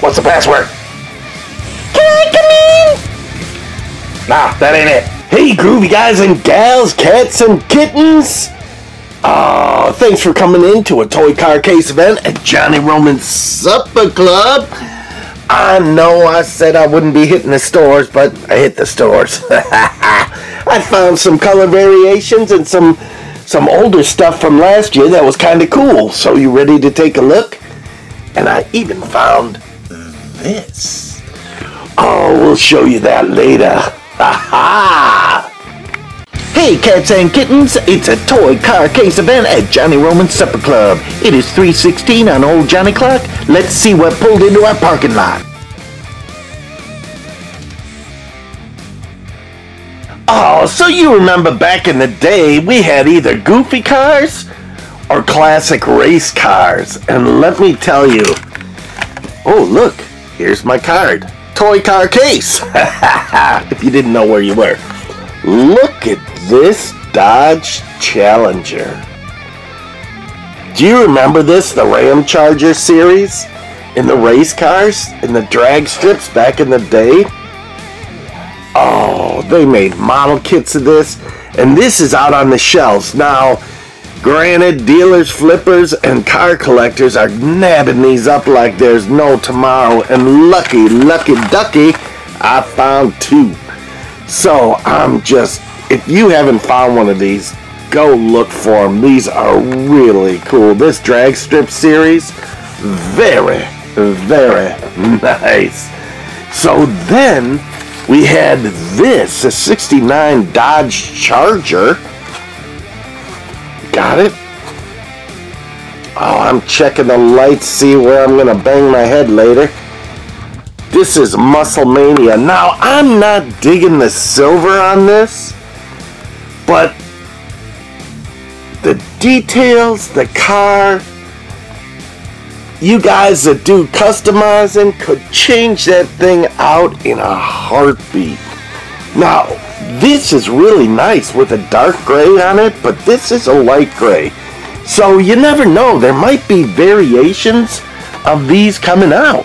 What's the password? Can I come in? Nah, that ain't it. Hey, groovy guys and gals, cats and kittens. Thanks for coming in to a toy car case event at Johnny Roman's Supper Club. I know I said I wouldn't be hitting the stores, but I hit the stores. I found some color variations and some older stuff from last year that was kind of cool. So you ready to take a look? And I even found this. Oh, we'll show you that later. Ha-ha! Hey cats and kittens, it's a toy car case event at Johnny Roman's Supper Club. It is 3:16 on old Johnny Clock. Let's see what pulled into our parking lot. Oh, so you remember back in the day we had either goofy cars or classic race cars. And let me tell you, oh look, here's my card. Toy car case. If you didn't know where you were. Look at this Dodge Challenger. Do you remember this, the Ram Charger series? In the race cars? In the drag strips back in the day? Oh, they made model kits of this. And this is out on the shelves. Now, granted, dealers, flippers, and car collectors are nabbing these up like there's no tomorrow. And lucky ducky, I found two. So if you haven't found one of these, go look for them. These are really cool. This drag strip series, very, very nice. So then we had this, a 69 Dodge Charger. Got it? Oh, I'm checking the lights, see where I'm going to bang my head later. This is Muscle Mania. Now, I'm not digging the silver on this, but the details, the car, you guys that do customizing could change that thing out in a heartbeat. Now, this is really nice with a dark gray on it, but this is a light gray. So you never know, there might be variations of these coming out.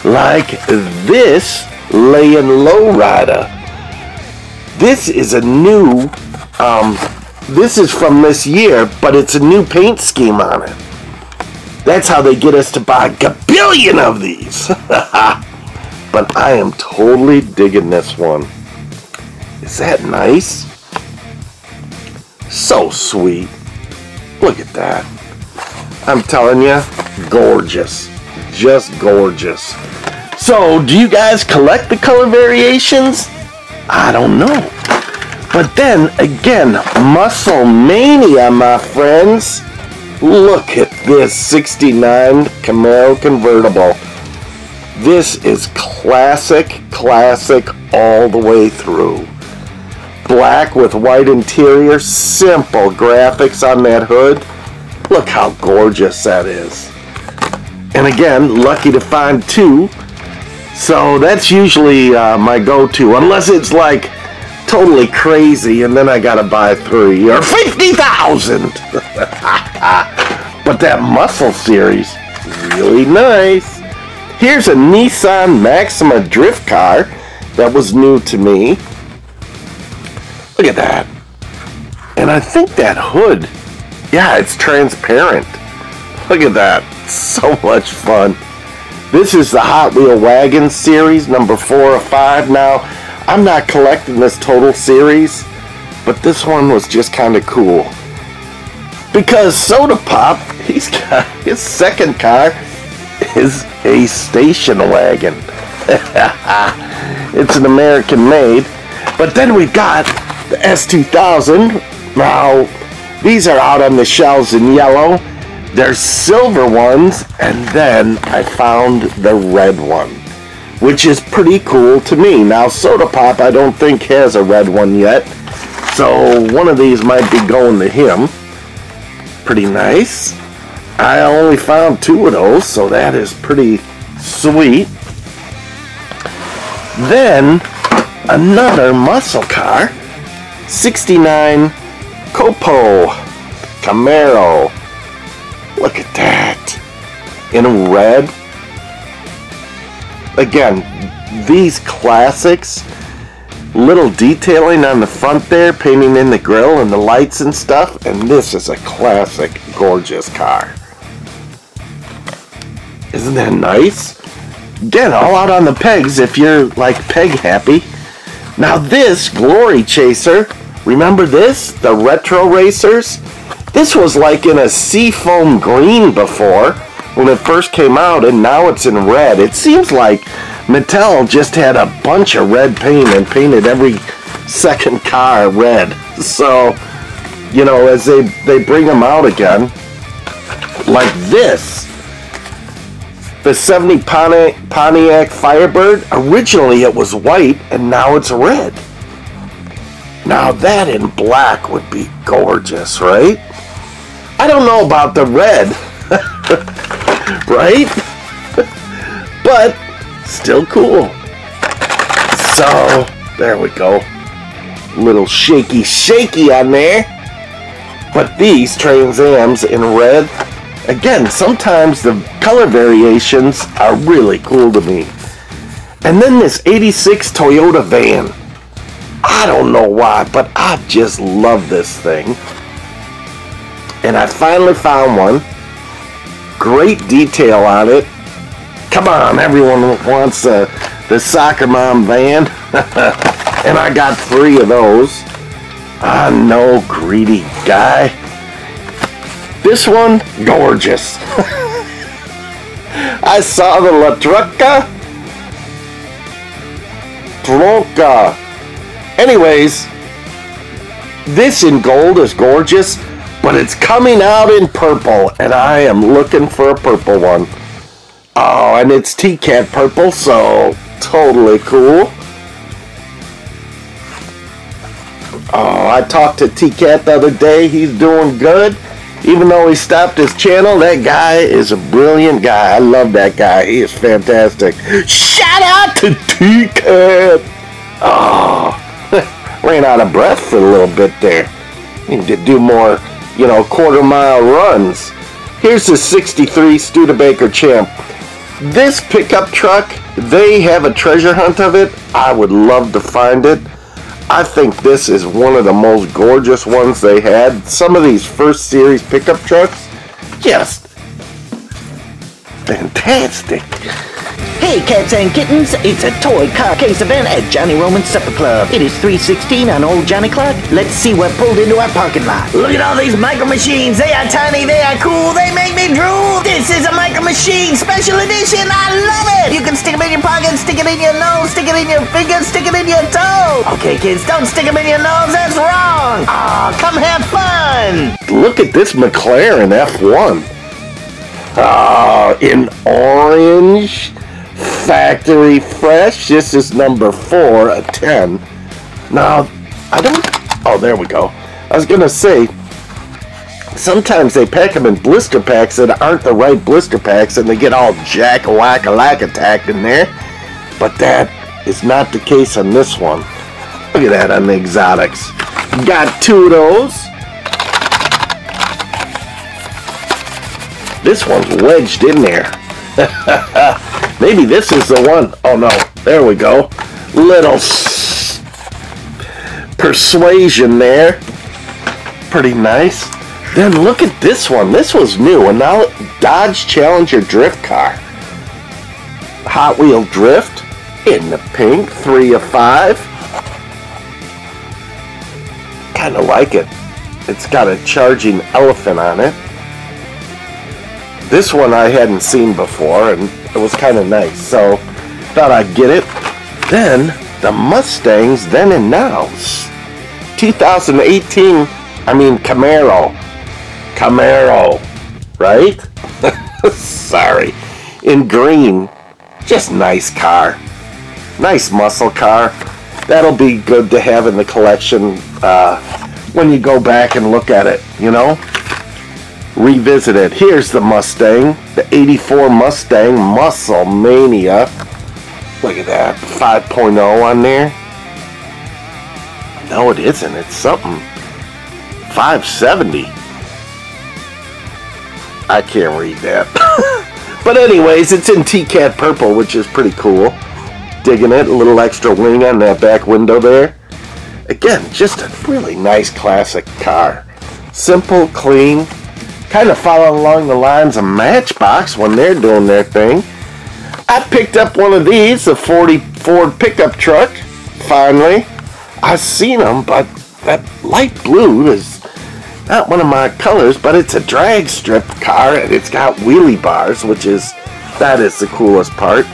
Like this Laying Lowrider. This is a new, this is from this year, but it's a new paint scheme on it. That's how they get us to buy a billion of these. But I am totally digging this one. Is that nice? So sweet. Look at that. I'm telling you, gorgeous. Just gorgeous. So, do you guys collect the color variations? I don't know. But then, again, Muscle Mania, my friends. Look at this 69 Camaro convertible. This is classic all the way through. Black with white interior, simple graphics on that hood. Look how gorgeous that is. And again, lucky to find two. So that's usually my go-to, unless it's like totally crazy and then I gotta buy 3 or 50,000. But that Muscle series, really nice. Here's a Nissan Maxima drift car that was new to me. Look at that. And I think that hood, yeah, it's transparent. Look at that. So much fun. This is the Hot Wheel Wagon series, number 4 or 5. Now, I'm not collecting this total series, but this one was just kind of cool. Because Soda Pop, he's got his second car is a station wagon. It's an American made. But then we've got the S2000. Now, these are out on the shelves in yellow. There's silver ones, and then I found the red one, which is pretty cool to me. Now, Soda Pop I don't think has a red one yet, so one of these might be going to him. Pretty nice. I only found 2 of those, so that is pretty sweet. Then, another muscle car, 69 Copo Camaro. Look at that. In red. again, these classics, little detailing on the front there, painting in the grill and the lights and stuff, and this is a classic, gorgeous car. Isn't that nice? Again, all out on the pegs if you're like peg happy. Now this Glory Chaser, remember this? The Retro Racers? This was like in a seafoam green before when it first came out, and now it's in red. It seems like Mattel just had a bunch of red paint and painted every second car red. So, you know, as they bring them out again, like this, the 70 Pontiac Firebird, originally it was white and now it's red. Now that in black would be gorgeous, right? I don't know about the red, right? But still cool. So, there we go. Little shaky on there. But these Trans Ams in red, again, sometimes the color variations are really cool to me. And then this 86 Toyota van. I don't know why, but I just love this thing. And I finally found one. Great detail on it. Come on, everyone wants the soccer mom van. And I got 3 of those. I know, greedy guy. This one, gorgeous. I saw the La Tonka. Anyways, this in gold is gorgeous, but it's coming out in purple, and I am looking for a purple one. Oh, and it's T-Cat purple, so totally cool. Oh, I talked to T-Cat the other day. He's doing good. Even though he stopped his channel, that guy is a brilliant guy. I love that guy. He is fantastic. Shout out to T-Cat. Oh, ran out of breath for a little bit there. Need to do more, you know, quarter-mile runs. Here's the 63 Studebaker Champ. This pickup truck, they have a treasure hunt of it. I would love to find it. I think this is one of the most gorgeous ones they had. Some of these first series pickup trucks, just fantastic. Hey cats and kittens, it's a toy car case event at Johnny Roman's Supper Club. It is 3:16 on Old Johnny Clock. Let's see what pulled into our parking lot. Look at all these micro machines. They are tiny, they are cool, they make me drool. This is a micro machine special edition. I love it. You can stick them in your pocket, stick it in your nose, stick it in your finger, stick it in your toe. Okay kids, don't stick them in your nose, that's wrong. Aw, come have fun. Look at this McLaren F1. In orange. Factory fresh. This is number 4, a 10. Now, I don't... Oh, there we go. I was going to say, sometimes they pack them in blister packs that aren't the right blister packs, and they get all jack-a-whack-a-lack-attacked in there. But that is not the case on this one. Look at that on the exotics. Got 2 of those. This one's wedged in there. Maybe this is the one. Oh no, there we go. Little persuasion there. Pretty nice. Then look at this one. This was new. And now Dodge Challenger drift car. Hot Wheel drift in the pink. 3 of 5. Kind of like it. It's got a charging elephant on it. This one I hadn't seen before, and it was kind of nice, so thought I'd get it. Then, the Mustangs then and now. 2018, I mean Camaro. Camaro, right? Sorry. In green. Just nice car. Nice muscle car. That'll be good to have in the collection when you go back and look at it, you know? Revisit it. Here's the Mustang, the 84 Mustang Muscle Mania. Look at that, 5.0 on there. No, it isn't. It's something. 570. I can't read that. But anyways, it's in T-Cat purple, which is pretty cool. Digging it. A little extra wing on that back window there. Again, just a really nice classic car. Simple, clean. Kind of following along the lines of Matchbox when they're doing their thing. I picked up one of these, a 40 Ford pickup truck. Finally. I've seen them, but that light blue is not one of my colors, but it's a drag strip car, and it's got wheelie bars, that is the coolest part.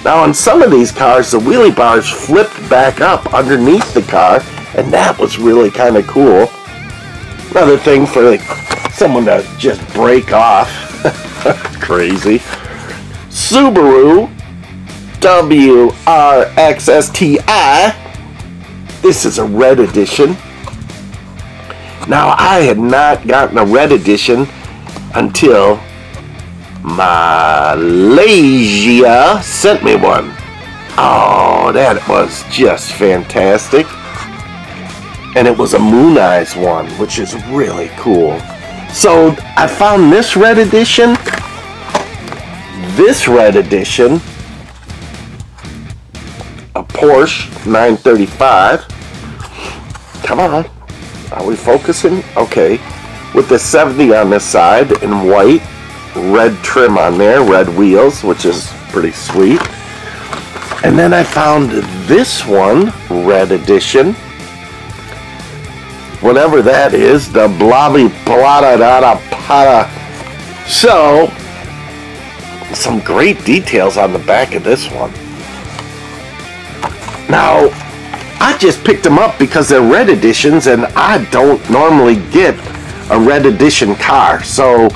Now, on some of these cars, the wheelie bars flipped back up underneath the car, and that was really kind of cool. Another thing for like someone to just break off. Crazy. Subaru WRXSTI. This is a red edition. Now, I had not gotten a red edition until Malaysia sent me one. Oh, that was just fantastic. And it was a Moon Eyes one, which is really cool. So I found this red edition. This red edition, a Porsche 935. Come on, are we focusing? Okay, with the 70 on this side in white, red trim on there, red wheels, which is pretty sweet. And then I found this one, red edition. Whatever that is, the blobby plata data pata. So, some great details on the back of this one. Now, I just picked them up because they're red editions, and I don't normally get a red edition car. So,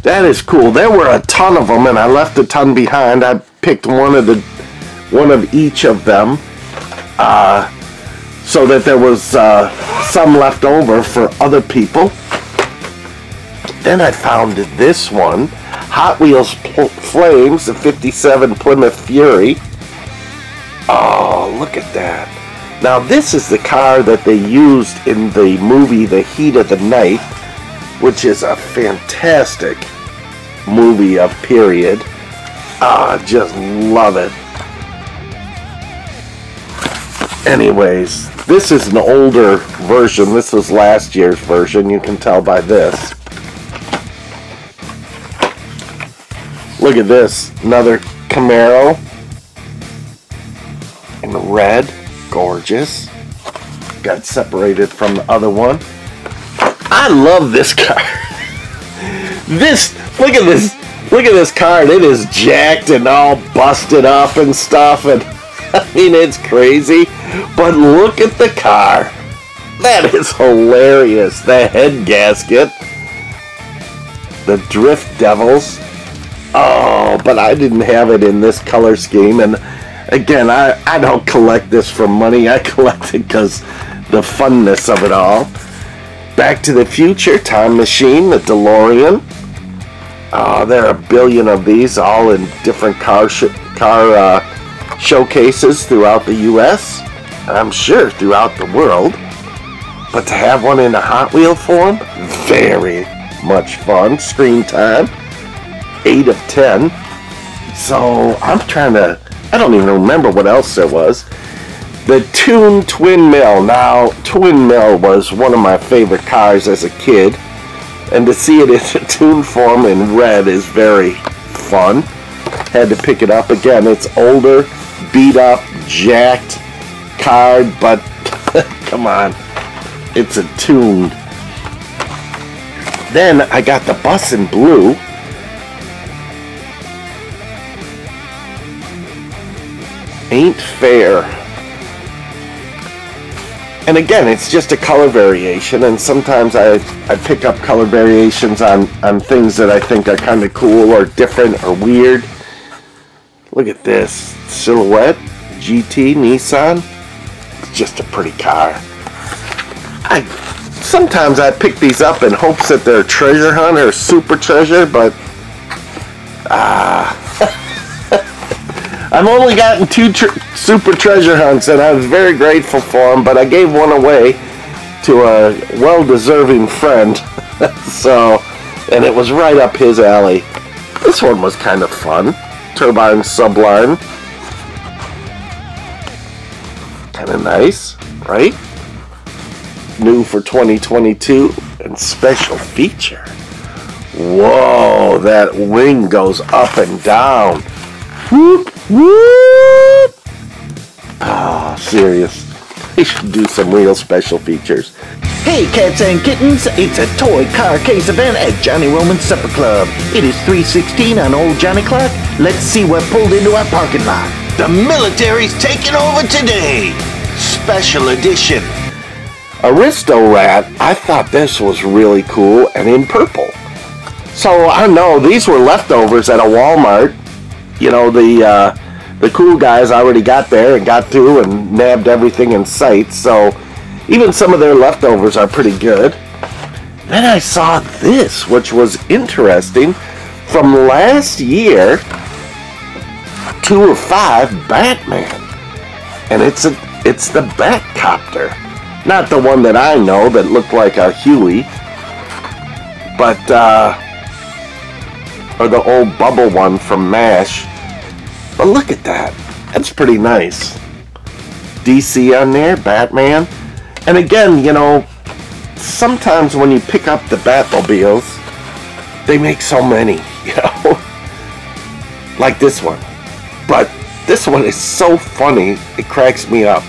that is cool. There were a ton of them, and I left a ton behind. I picked one of each of them. So that there was some left over for other people. Then I found this one, Hot Wheels Flames, the 57 Plymouth Fury. Oh, look at that. Now this is the car that they used in the movie The Heat of the Night, which is a fantastic movie of period. Just love it. Anyways, this is an older version. This was last year's version. You can tell by this. Look at this. Another Camaro in red. Gorgeous. Got separated from the other one. I love this car. Look at this. Look at this car. It is jacked and all busted up and stuff. And I mean, it's crazy. But look at the car. That is hilarious. The head gasket. The Drift Devils. Oh, but I didn't have it in this color scheme. And again, I don't collect this for money. I collect it because the funness of it all. Back to the Future, Time Machine, the DeLorean. Oh, there are a billion of these, all in different car showcases throughout the U.S. and I'm sure throughout the world. But to have one in a Hot Wheel form, very much fun. Screen time, 8 of 10. So I'm trying to, I don't even remember what else there was. The Toon Twin Mill. Now, Twin Mill was one of my favorite cars as a kid. And to see it in a Toon form in red is very fun. Had to pick it up again. It's older, beat up, jacked card, but come on. It's a Toon. Then I got the bus in blue. Ain't fair. And again, it's just a color variation, and sometimes I pick up color variations on things that I think are kind of cool or different or weird. Look at this. Silhouette GT Nissan. It's just a pretty car. Sometimes I pick these up in hopes that they're treasure hunt or super treasure, but I've only gotten 2 super treasure hunts, and I was very grateful for them, but I gave one away to a well-deserving friend, so, and it was right up his alley. This one was kind of fun. Turbine Sublime. Kind of nice, right? New for 2022 and special feature. Whoa, that wing goes up and down. Whoop, whoop. Oh, serious. They should do some real special features. Hey cats and kittens, it's a toy car case event at Johnny Roman's Supper Club. It is 3:16 on Old Johnny Clock. Let's see what pulled into our parking lot. The military's taking over today. Special edition. Aristo Rat, I thought this was really cool and in purple. So I know these were leftovers at a Walmart. You know, the cool guys already got there and got through and nabbed everything in sight. So even some of their leftovers are pretty good. Then I saw this, which was interesting. From last year, 2 of 5 Batman. And it's the Batcopter. Not the one that I know that looked like a Huey. But, or the old bubble one from MASH. But look at that. That's pretty nice. DC on there, Batman. And again, you know, sometimes when you pick up the Batmobiles, they make so many, you know. Like this one. But this one is so funny, it cracks me up.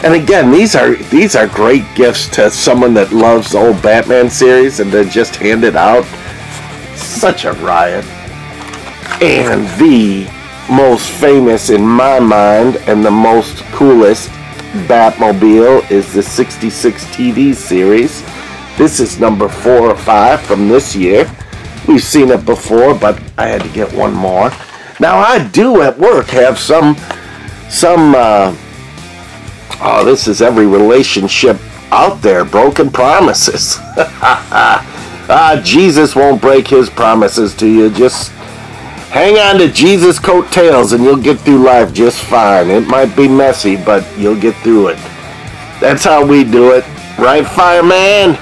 And again, these are great gifts to someone that loves the old Batman series and then just hand it out. Such a riot. And the most famous in my mind and the most coolest Batmobile is the 66 TV series. This is number 4 or 5 from this year. We've seen it before, but I had to get one more. Now I do at work have some oh, this is every relationship out there, broken promises. Jesus won't break his promises to you. Just hang on to Jesus' coattails and you'll get through life just fine. It might be messy, but you'll get through it. That's how we do it. Right, fireman?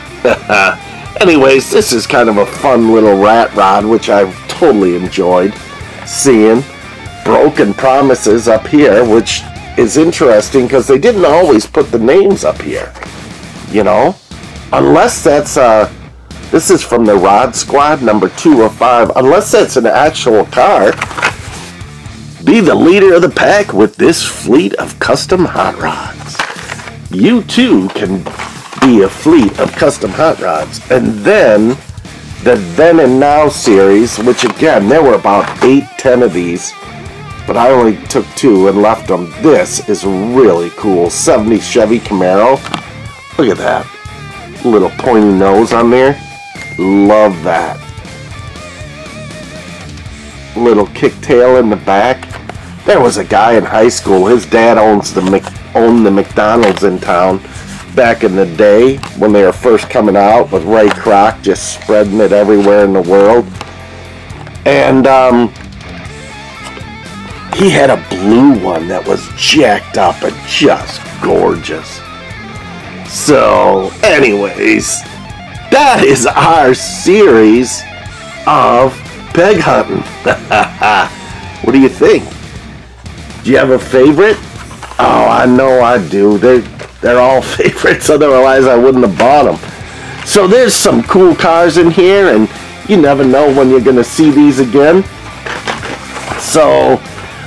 Anyways, this is kind of a fun little rat rod, which I've totally enjoyed seeing. Broken promises up here, which is interesting because they didn't always put the names up here, you know, unless that's this is from the Rod Squad, number 2 of 5. Unless that's an actual car. Be the leader of the pack with this fleet of custom hot rods. You too can be a fleet of custom hot rods. And then the Then and Now series, which again there were about 8-10 of these, but I only took 2 and left them. This is really cool. 70 Chevy Camaro. Look at that. Little pointy nose on there. Love that. Little kicktail in the back. There was a guy in high school. His dad owned the McDonald's in town back in the day when they were first coming out with Ray Kroc just spreading it everywhere in the world. And he had a blue one that was jacked up and just gorgeous. So, anyways, that is our series of peg hunting. What do you think? Do you have a favorite? Oh, I know I do. They're all favorites, otherwise I wouldn't have bought them. So there's some cool cars in here, and you never know when you're going to see these again. So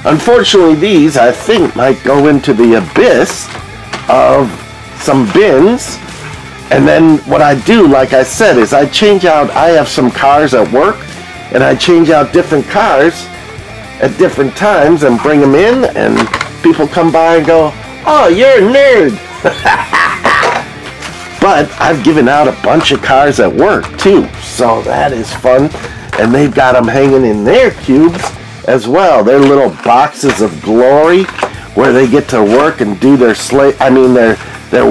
unfortunately, these, I think, might go into the abyss of some bins. And then what I do, like I said, is I change out, I have some cars at work, and I change out different cars at different times and bring them in, and people come by and go, oh, you're a nerd. But I've given out a bunch of cars at work, too, so that is fun. And they've got them hanging in their cubes as well. They're little boxes of glory where they get to work and do their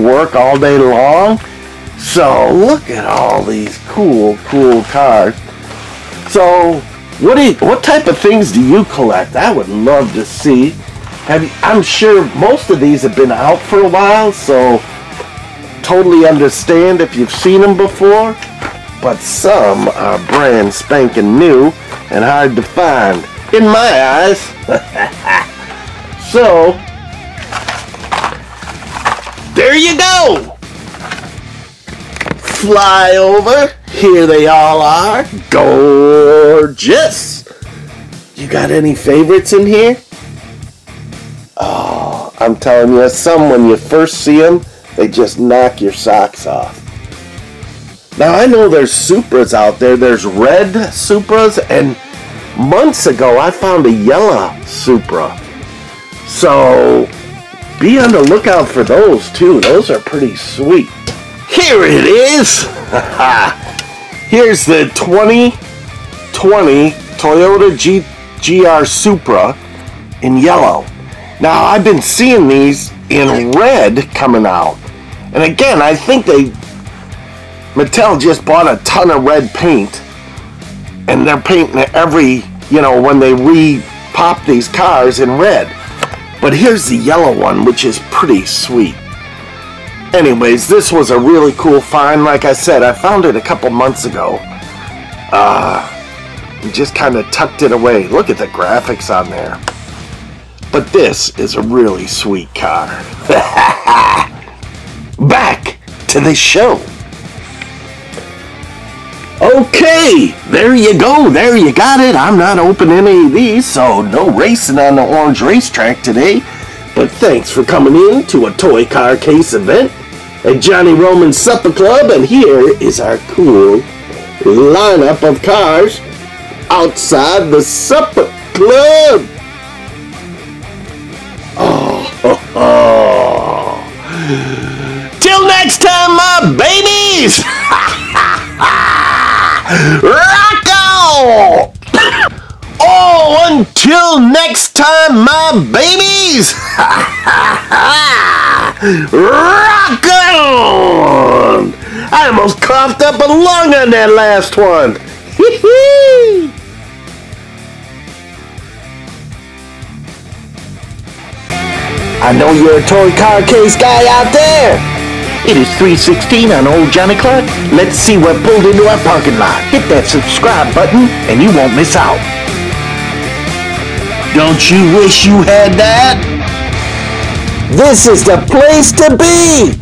work all day long. So look at all these cool cars. So what type of things do you collect? I would love to see. I'm sure most of these have been out for a while, so totally understand if you've seen them before. but some are brand spanking new and hard to find, in my eyes. So, there you go. Fly over. Here they all are. Gorgeous. You got any favorites in here? Oh, I'm telling you, some when you first see them, they just knock your socks off. Now, I know there's Supras out there. There's red Supras, and months ago, I found a yellow Supra. So, be on the lookout for those, too. Those are pretty sweet. Here it is! Here's the 2020 Toyota GR Supra in yellow. Now, I've been seeing these in red coming out. And again, I think Mattel just bought a ton of red paint. And they're painting every, when they re-pop these cars in red. But here's the yellow one, which is pretty sweet. Anyways, this was a really cool find. Like I said, I found it a couple months ago. Just kind of tucked it away. Look at the graphics on there. But this is a really sweet car. Back to the show. Okay, there you go. There you got it. I'm not opening any of these, so no racing on the orange racetrack today. But thanks for coming in to a toy car case event at Johnny Roman's Supper Club, and here is our cool lineup of cars outside the Supper Club. Oh. Till next time, my babies! Rock on! Oh, until next time, my babies! Rock on! I almost coughed up a lung on that last one. I know you're a toy car case guy out there. It is 3:16 on Old Johnny Clock. Let's see what pulled into our parking lot. Hit that subscribe button and you won't miss out. Don't you wish you had that? This is the place to be!